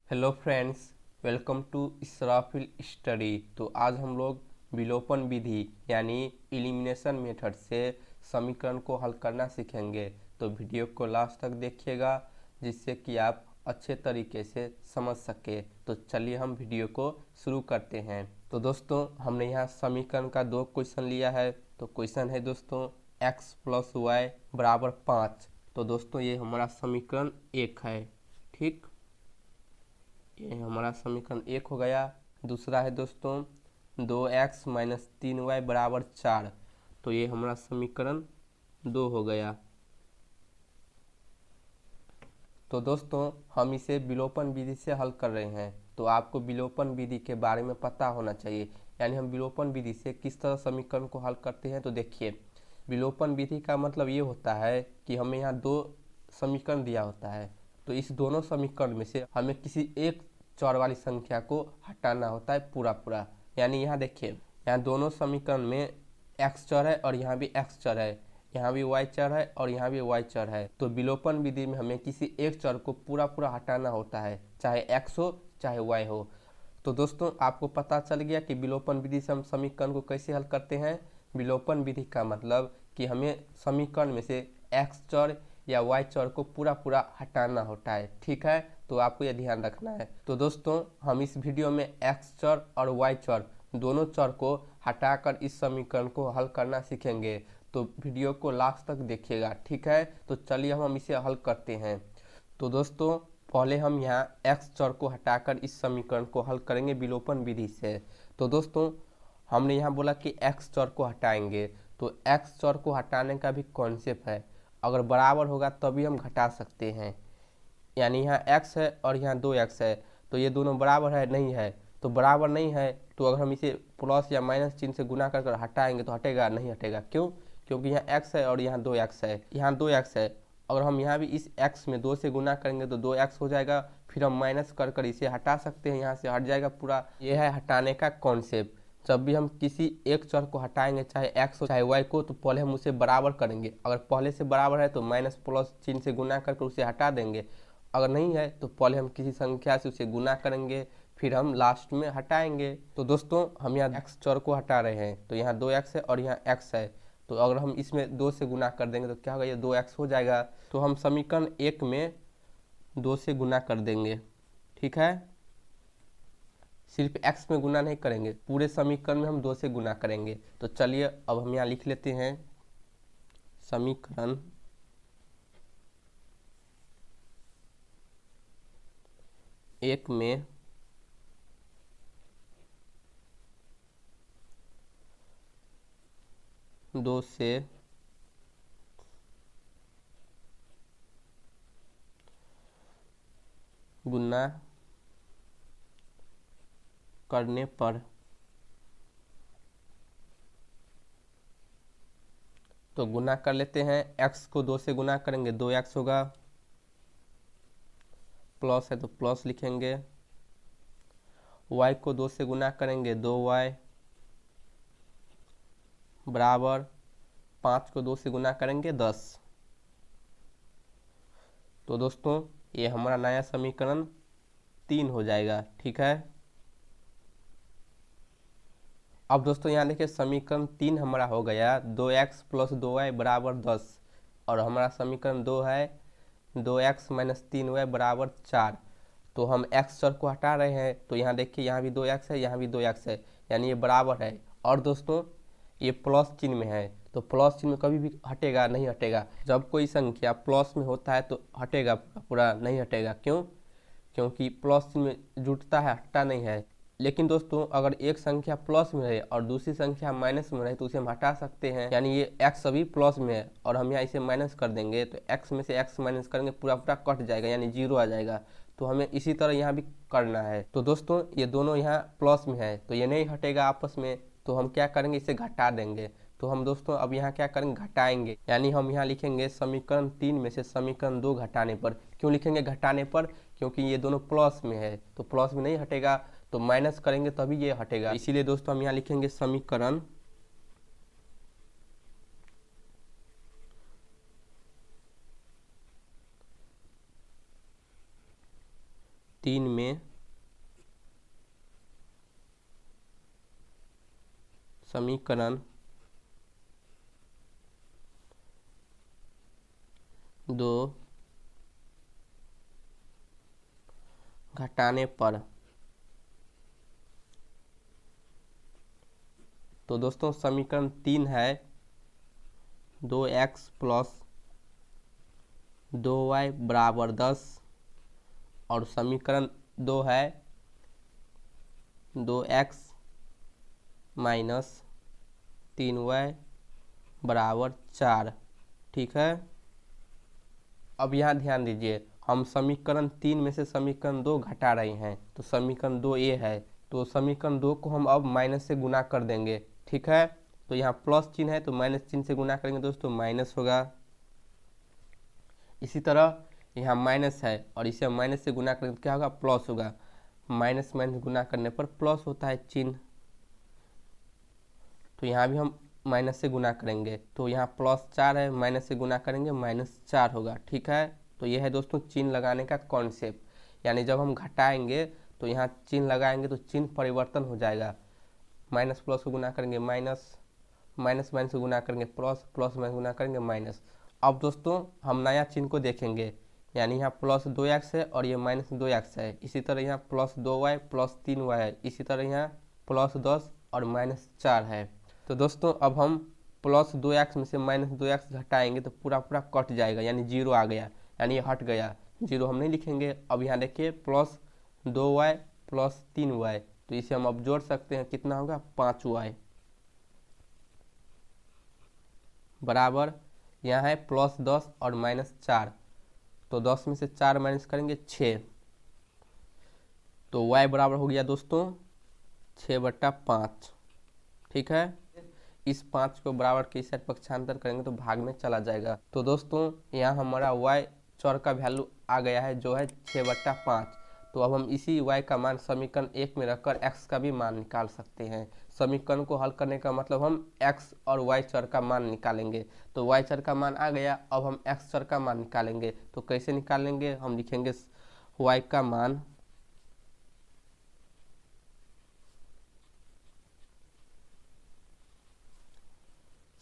Hello friends, welcome to Israfil study. तो आज हम लोग विलोपन विधि यानी एलिमिनेशन मेथड से समीकरण को हल करना सीखेंगे। तो वीडियो को लास्ट तक देखिएगा जिससे कि आप अच्छे तरीके से समझ सके। तो चलिए हम वीडियो को शुरू करते हैं। तो दोस्तों, हमने यहाँ समीकरण का दो क्वेश्चन लिया है। तो क्वेश्चन है दोस्तों x + y = 5। तो दोस्तों ये हमारा समीकरण एक है। ठीक, ये हमारा समीकरण एक हो गया। दूसरा है दोस्तों 2x - 3y = 4। तो ये हमारा समीकरण दो हो गया। तो दोस्तों हम इसे विलोपन विधि से हल कर रहे हैं। तो आपको विलोपन विधि के बारे में पता होना चाहिए, यानी हम विलोपन विधि से किस तरह समीकरण को हल करते हैं। तो देखिए, विलोपन विधि का मतलब ये होता है कि हमें यहाँ दो समीकरण दिया होता है। तो इस दोनों समीकरण में से हमें किसी एक चर वाली संख्या को हटाना होता है पूरा पूरा। यानी यहाँ देखिए, यहाँ दोनों समीकरण में x चर है और यहाँ भी x चर है, यहाँ भी y चर है और यहाँ भी y चर है। तो विलोपन विधि में हमें किसी एक चर को पूरा पूरा हटाना होता है, चाहे x हो चाहे y हो। तो दोस्तों आपको पता चल गया कि विलोपन विधि से हम समीकरण को कैसे हल करते हैं। विलोपन विधि का मतलब कि हमें समीकरण में से x चर या y चर को पूरा पूरा हटाना होता है। ठीक है, तो आपको यह ध्यान रखना है। तो दोस्तों हम इस वीडियो में x चर और y चर दोनों चर को हटाकर इस समीकरण को हल करना सीखेंगे। तो वीडियो को लास्ट तक देखिएगा। ठीक है, तो चलिए हम इसे हल करते हैं। तो दोस्तों पहले हम यहाँ x चर को हटाकर इस समीकरण को हल करेंगे विलोपन विधि से। तो दोस्तों हमने यहाँ बोला कि x चर को हटाएंगे। तो x चर को हटाने का भी कॉन्सेप्ट है, अगर बराबर होगा तभी हम घटा सकते हैं। यानी यहाँ x है और यहाँ 2x है, तो ये दोनों बराबर है नहीं है। तो बराबर नहीं है तो अगर हम इसे प्लस या माइनस चिन्ह से गुना कर हटाएंगे तो हटेगा नहीं हटेगा। क्यों? क्योंकि यहाँ x है और यहाँ 2x है, यहाँ 2x है। अगर हम यहाँ भी इस x में 2 से गुना करेंगे तो 2x हो जाएगा। फिर हम माइनस कर कर इसे हटा सकते हैं, यहाँ से हट जाएगा पूरा। यह है हटाने का कॉन्सेप्ट। जब भी हम किसी एक चर को हटाएंगे, चाहे x हो चाहे y को, तो पहले हम उसे बराबर करेंगे। अगर पहले से बराबर है तो माइनस प्लस चिन्ह से गुना करके उसे हटा देंगे। अगर नहीं है तो पहले हम किसी संख्या से उसे गुना करेंगे, फिर हम लास्ट में हटाएंगे। तो दोस्तों हम यहाँ x चर को हटा रहे हैं। तो यहाँ 2x है और यहाँ x है। तो अगर हम इसमें 2 से गुना कर देंगे तो क्या होगा, ये 2x हो जाएगा। तो हम समीकरण एक में 2 से गुना कर देंगे। ठीक है, सिर्फ x में गुना नहीं करेंगे, पूरे समीकरण में हम 2 से गुना करेंगे। तो चलिए अब हम यहाँ लिख लेते हैं समीकरण एक में 2 से गुना करने पर, तो गुना कर लेते हैं। x को 2 से गुना करेंगे 2x होगा, प्लस है तो प्लस लिखेंगे। y को 2 से गुना करेंगे 2y बराबर 5 को 2 से गुना करेंगे 10। तो दोस्तों ये हमारा नया समीकरण 3 हो जाएगा। ठीक है, अब दोस्तों यहाँ देखिए समीकरण 3 हमारा हो गया। 2x + 2y = 10 और हमारा समीकरण 2 है 2x - 3y = 4। तो हम x चर को हटा रहे हैं। तो यहाँ देखिए, यहाँ भी 2x है, यहाँ भी 2x है, यानी ये बराबर है। और दोस्तों ये प्लस चिन्ह में है, तो प्लस चिन्ह में कभी भी हटेगा नहीं हटेगा। जब कोई संख्या प्लस में होता है तो हटेगा पूरा नहीं हटेगा। क्यों? क्योंकि प्लस चिन्ह में जुटता है, हटता नहीं है। लेकिन दोस्तों अगर एक संख्या प्लस में रहे और दूसरी संख्या माइनस में रहे तो उसे हम हटा सकते हैं। यानी ये x अभी प्लस में है और हम यहाँ इसे माइनस कर देंगे तो x में से x माइनस करेंगे पूरा पूरा कट जाएगा, यानी 0 आ जाएगा। तो हमें इसी तरह यहाँ भी करना है। तो दोस्तों ये दोनों यहाँ प्लस में है तो ये नहीं हटेगा आपस में, तो हम क्या करेंगे, इसे घटा देंगे। तो हम दोस्तों अब यहाँ क्या करेंगे, घटाएंगे। यानी हम यहाँ लिखेंगे समीकरण 3 में से समीकरण 2 घटाने पर। क्यों लिखेंगे घटाने पर? क्योंकि ये दोनों प्लस में है तो प्लस में नहीं हटेगा, तो माइनस करेंगे तभी ये हटेगा। इसीलिए दोस्तों हम यहाँ लिखेंगे समीकरण 3 3 में समीकरण 2 घटाने पर, तो दोस्तों समीकरण 3 है 2x प्लस 2y बराबर 10, और समीकरण 2 है 2x माइनस 3y बराबर 4। ठीक है, अब यहाँ ध्यान दीजिए, हम समीकरण 3 में से समीकरण 2 घटा रहे हैं, तो समीकरण 2 ये है, तो समीकरण 2 को हम अब माइनस से गुना कर देंगे। ठीक है, तो यहाँ प्लस चिन्ह है तो माइनस चिन्ह से गुना करेंगे दोस्तों, माइनस होगा। इसी तरह यहाँ माइनस है और इसे हम माइनस से गुना करेंगे तो क्या होगा, प्लस होगा। माइनस माइनस गुना करने पर प्लस होता है चिन्ह, तो यहाँ भी हम माइनस से गुना करेंगे, तो यहाँ प्लस 4 है, माइनस से गुना करेंगे -4 होगा। ठीक है, तो यह है दोस्तों चिन्ह लगाने का कॉन्सेप्ट, यानी जब हम घटाएंगे तो यहाँ चिन्ह लगाएंगे तो चिन्ह परिवर्तन हो जाएगा। माइनस प्लस को गुना करेंगे माइनस, माइनस माइनस को गुना करेंगे प्लस, प्लस माइनस गुना करेंगे माइनस। अब दोस्तों हम नया चिन्ह को देखेंगे, यानी यहाँ प्लस 2x है और ये माइनस 2x है। इसी तरह यहाँ प्लस 2y प्लस 3y है। इसी तरह यहाँ प्लस 10 और -4 है। तो दोस्तों अब हम प्लस 2x में से -2x घटाएंगे तो पूरा पूरा कट जाएगा, यानी 0 आ गया, यानी ये हट गया, 0 हम नहीं लिखेंगे। अब यहाँ देखिए प्लस 2y प्लस 3y, तो इसे हम अब जोड़ सकते हैं, कितना होगा 5y बराबर, यहाँ है प्लस 10 और -4, तो 10 में से 4 माइनस करेंगे 6, तो y बराबर हो गया दोस्तों 6/5। ठीक है, इस 5 को बराबर के इस साइड पक्षांतर करेंगे तो भाग में चला जाएगा। तो दोस्तों यहाँ हमारा y चर का वैल्यू आ गया है जो है 6/5। तो अब हम इसी y का मान समीकरण 1 में रखकर x का भी मान निकाल सकते हैं। समीकरण को हल करने का मतलब हम x और y चर का मान निकालेंगे। तो y चर का मान आ गया, अब हम x चर का मान निकालेंगे। तो कैसे निकालेंगे, हम लिखेंगे y का मान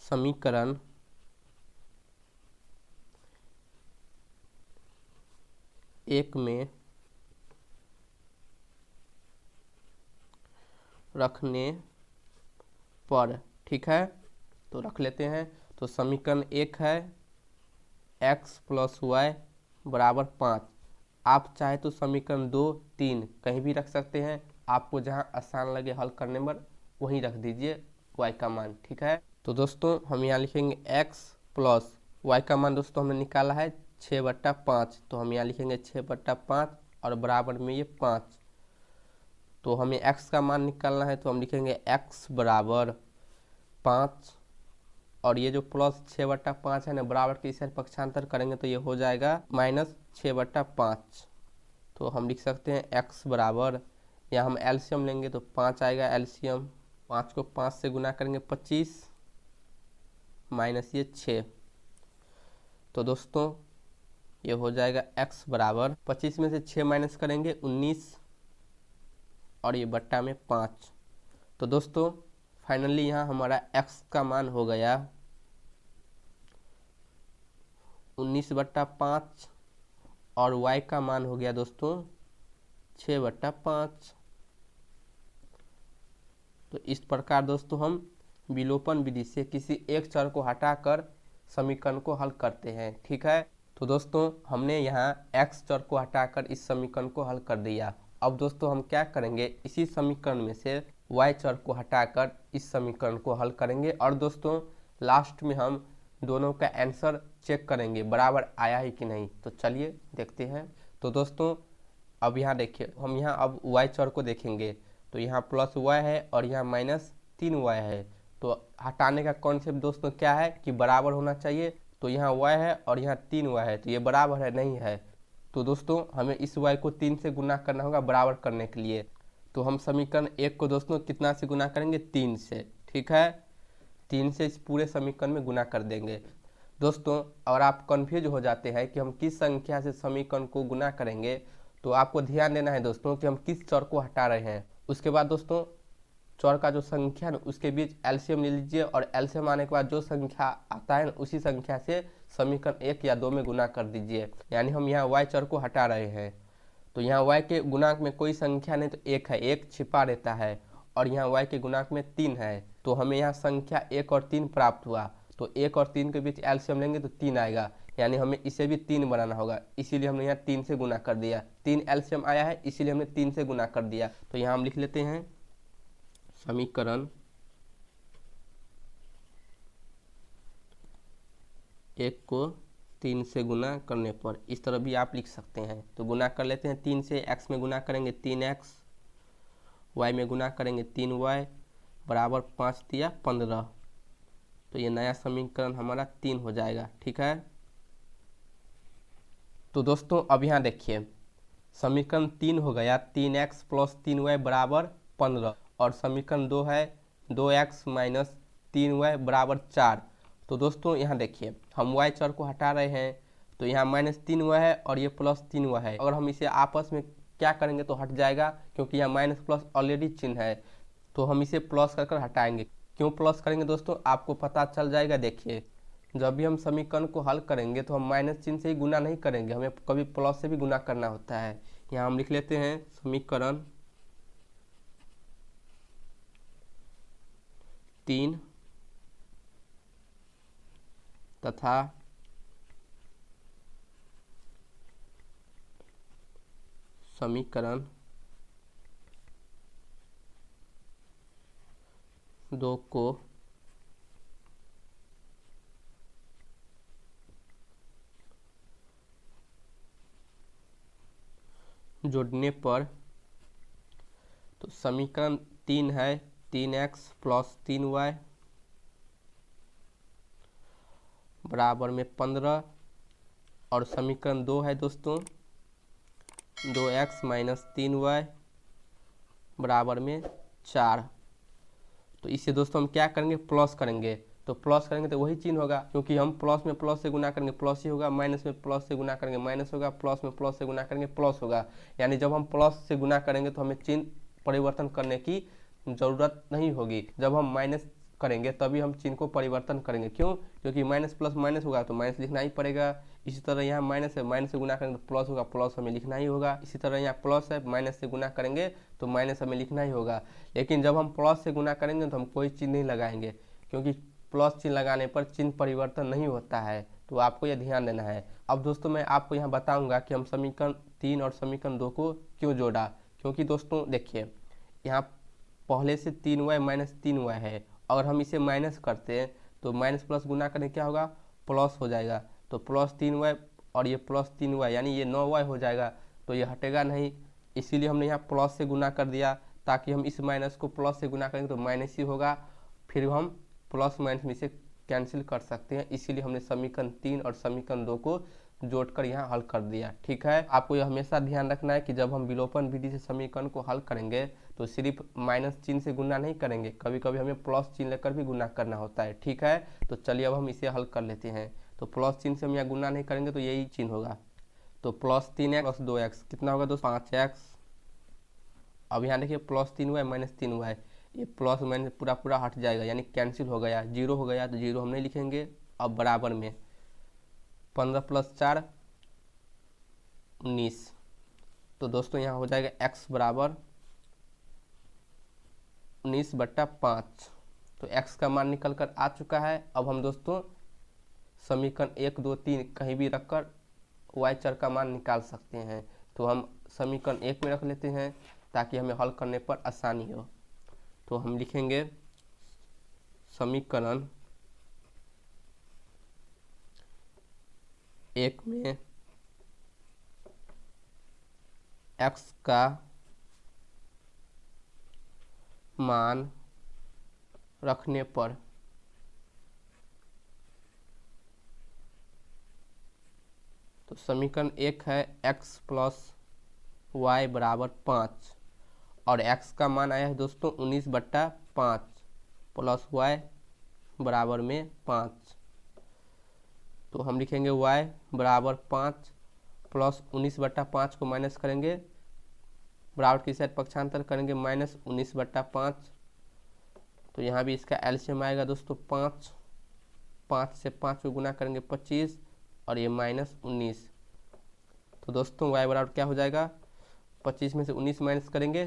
समीकरण 1 में रखने पर। ठीक है, तो रख लेते हैं। तो समीकरण 1 है x प्लस वाई बराबर 5। आप चाहे तो समीकरण 2, 3 कहीं भी रख सकते हैं, आपको जहां आसान लगे हल करने पर वहीं रख दीजिए y का मान। ठीक है, तो दोस्तों हम यहाँ लिखेंगे x प्लस y का मान दोस्तों हमने निकाला है 6/5, तो हम यहाँ लिखेंगे 6/5 और बराबर में ये 5। तो हमें x का मान निकालना है, तो हम लिखेंगे x बराबर 5, और ये जो प्लस 6/5 है ना, बराबर के इस साइड पक्षांतर करेंगे तो ये हो जाएगा -6/5। तो हम लिख सकते हैं x बराबर, यहाँ हम एलसीएम लेंगे तो 5 आएगा एलसीएम, 5 को 5 से गुना करेंगे 25 माइनस ये 6, तो दोस्तों ये हो जाएगा x बराबर 25 में से 6 माइनस करेंगे 19, और ये बट्टा में 5। तो दोस्तों फाइनली यहाँ हमारा x का मान हो गया 19/5 और y का मान हो गया दोस्तों 6/5। तो इस प्रकार दोस्तों हम विलोपन विधि से किसी एक चर को हटाकर समीकरण को हल करते हैं। ठीक है, तो दोस्तों हमने यहाँ x चर को हटाकर इस समीकरण को हल कर दिया। अब दोस्तों हम क्या करेंगे, इसी समीकरण में से y चर को हटाकर इस समीकरण को हल करेंगे, और दोस्तों लास्ट में हम दोनों का आंसर चेक करेंगे बराबर आया है कि नहीं। तो चलिए देखते हैं। तो दोस्तों अब यहाँ देखिए, हम यहाँ अब y चर को देखेंगे, तो यहाँ प्लस y है और यहाँ -3y है। तो हटाने का कॉन्सेप्ट दोस्तों क्या है कि बराबर होना चाहिए। तो यहाँ y है और यहाँ 3y है, तो ये बराबर है नहीं है। तो दोस्तों हमें इस y को 3 से गुना करना होगा बराबर करने के लिए। तो हम समीकरण 1 को दोस्तों कितना से गुना करेंगे, 3 से। ठीक है, 3 से इस पूरे समीकरण में गुना कर देंगे। दोस्तों अगर आप कंफ्यूज हो जाते हैं कि हम किस संख्या से समीकरण को गुना करेंगे, तो आपको ध्यान देना है दोस्तों कि हम किस चर को हटा रहे हैं। उसके बाद दोस्तों चर का जो संख्या है उसके बीच एलसीएम ले लीजिए और एलसीएम आने के बाद जो संख्या आता है उसी संख्या से समीकरण 1 या 2 में गुना कर दीजिए। यानी हम यहाँ y चर को हटा रहे हैं। तो यहाँ y के गुणांक में कोई संख्या नहीं तो 1 है, 1 छिपा रहता है और यहाँ y के गुणांक में 3 है। तो हमें यहाँ संख्या 1 और 3 प्राप्त हुआ। तो 1 और 3 के बीच एलसीएम लेंगे तो 3 आएगा, यानी हमें इसे भी 3 बनाना होगा, इसीलिए हमने यहाँ 3 से गुना कर दिया। 3 एलसीएम आया है इसीलिए हमने 3 से गुना कर दिया। तो यहाँ हम लिख लेते हैं समीकरण 1 को 3 से गुना करने पर, इस तरह भी आप लिख सकते हैं। तो गुना कर लेते हैं 3 से, x में गुना करेंगे 3x, y में गुना करेंगे 3y बराबर 5 दिया 15। तो ये नया समीकरण हमारा 3 हो जाएगा। ठीक है, तो दोस्तों अब यहाँ देखिए समीकरण 3 हो गया, 3x प्लस 3y बराबर 15 और समीकरण 2 है 2x माइनस 3y बराबर 4। तो दोस्तों यहाँ देखिए हम y चर को हटा रहे हैं तो यहाँ माइनस 3y है और ये प्लस 3y है। अगर हम इसे आपस में क्या करेंगे तो हट जाएगा, क्योंकि यहाँ माइनस प्लस ऑलरेडी चिन्ह है। तो हम इसे प्लस कर कर हटाएंगे। क्यों प्लस करेंगे दोस्तों, आपको पता चल जाएगा। देखिए जब भी हम समीकरण को हल करेंगे तो हम माइनस चिन्ह से ही गुना नहीं करेंगे, हमें कभी प्लस से भी गुना करना होता है। यहाँ हम लिख लेते हैं समीकरण 3 तथा समीकरण 2 को जोड़ने पर, तो समीकरण 3 है 3x प्लस 3y बराबर में 15 और समीकरण 2 है दोस्तों 2x माइनस 3y बराबर में 4। तो इससे दोस्तों हम क्या करेंगे, प्लस करेंगे। तो प्लस करेंगे तो वही चिन्ह होगा, क्योंकि हम प्लस में प्लस से गुना करेंगे प्लस ही होगा, माइनस में प्लस से गुना करेंगे माइनस होगा, प्लस में प्लस से गुना करेंगे प्लस होगा। यानी जब हम प्लस से गुना करेंगे तो हमें चिन्ह परिवर्तन करने की ज़रूरत नहीं होगी। जब हम माइनस करेंगे तभी हम चिन्ह को परिवर्तन करेंगे। क्यों, क्योंकि माइनस प्लस माइनस होगा तो माइनस लिखना ही पड़ेगा। इसी तरह यहाँ माइनस है, माइनस से गुना करेंगे तो प्लस होगा, प्लस हमें लिखना ही होगा। इसी तरह यहाँ प्लस है, माइनस से गुना करेंगे तो माइनस हमें लिखना ही होगा। लेकिन जब हम प्लस से गुना करेंगे तो हम कोई चिन्ह नहीं लगाएंगे, क्योंकि प्लस चिन्ह लगाने पर चिन्ह परिवर्तन नहीं होता है। तो आपको यह ध्यान देना है। अब दोस्तों मैं आपको यहाँ बताऊँगा कि हम समीकरण 3 और समीकरण 2 को क्यों जोड़ा। क्योंकि दोस्तों देखिए यहाँ पहले से 3y माइनस 3y है, अगर हम इसे माइनस करते हैं तो माइनस प्लस गुना करें क्या होगा, प्लस हो जाएगा। तो प्लस 3y और ये प्लस 3y यानी ये 9y हो जाएगा। तो ये हटेगा नहीं, इसीलिए हमने यहाँ प्लस से गुना कर दिया, ताकि हम इस माइनस को प्लस से गुना करेंगे तो माइनस ही होगा, फिर हम प्लस माइनस में से कैंसिल कर सकते हैं। इसीलिए हमने समीकरण 3 और समीकरण 2 को जोड़कर यहाँ हल कर दिया। ठीक है, आपको यह हमेशा ध्यान रखना है कि जब हम विलोपन विधि से समीकरण को हल करेंगे तो सिर्फ माइनस चिन्ह से गुना नहीं करेंगे, कभी कभी हमें प्लस चिन्ह लेकर भी गुना करना होता है। ठीक है, तो चलिए अब हम इसे हल कर लेते हैं। तो प्लस चिन्ह से हम यहाँ गुना नहीं करेंगे तो यही चिन्ह होगा। तो प्लस 3x प्लस 2x कितना होगा दोस्तों, 5x। अब यहाँ देखिए प्लस 3y माइनस 3y, ये प्लस माइनस पूरा पूरा हट जाएगा, यानी कैंसिल हो गया, जीरो हो गया। तो जीरो हम नहीं लिखेंगे। अब बराबर में 15 प्लस 4 19। तो दोस्तों यहाँ हो जाएगा x बराबर 19/5। तो x का मान निकल कर आ चुका है। अब हम दोस्तों समीकरण 1 2 3 कहीं भी रखकर y चर का मान निकाल सकते हैं। तो हम समीकरण 1 में रख लेते हैं ताकि हमें हल करने पर आसानी हो। तो हम लिखेंगे समीकरण 1 में x का मान रखने पर तो समीकरण 1 है x प्लस y बराबर 5 और x का मान आया है दोस्तों 19/5 प्लस y बराबर में 5। तो हम लिखेंगे y बराबर 5 प्लस 19/5 को माइनस करेंगे, बराबर की साइड पक्षांतर करेंगे -19/5। तो यहाँ भी इसका एलसीएम आएगा दोस्तों 5, 5 से 5 को गुना करेंगे 25 और ये -19। तो दोस्तों y बराबर क्या हो जाएगा, 25 में से 19 माइनस करेंगे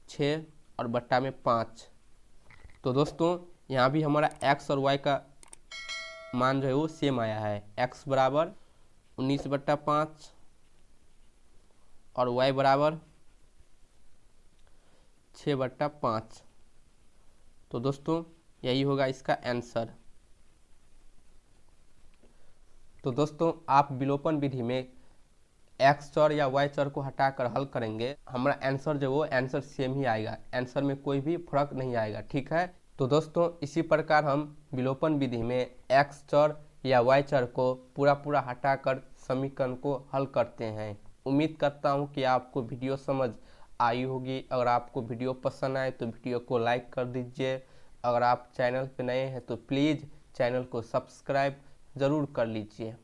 6 और बट्टा में 5। तो दोस्तों यहाँ भी हमारा x और y का मान जो है वो सेम आया है, x बराबर 19/5 और y बराबर 6/5। तो दोस्तों यही होगा इसका आंसर। तो दोस्तों आप विलोपन विधि में x चर या y चर को हटाकर हल करेंगे, हमारा आंसर जो वो आंसर सेम ही आएगा, आंसर में कोई भी फर्क नहीं आएगा, ठीक है। तो दोस्तों इसी प्रकार हम विलोपन विधि में x चर या y चर को पूरा हटाकर समीकरण को हल करते हैं। उम्मीद करता हूँ कि आपको वीडियो समझ आई होगी। अगर आपको वीडियो पसंद आए तो वीडियो को लाइक कर दीजिए। अगर आप चैनल पे नए हैं तो प्लीज़ चैनल को सब्सक्राइब ज़रूर कर लीजिए।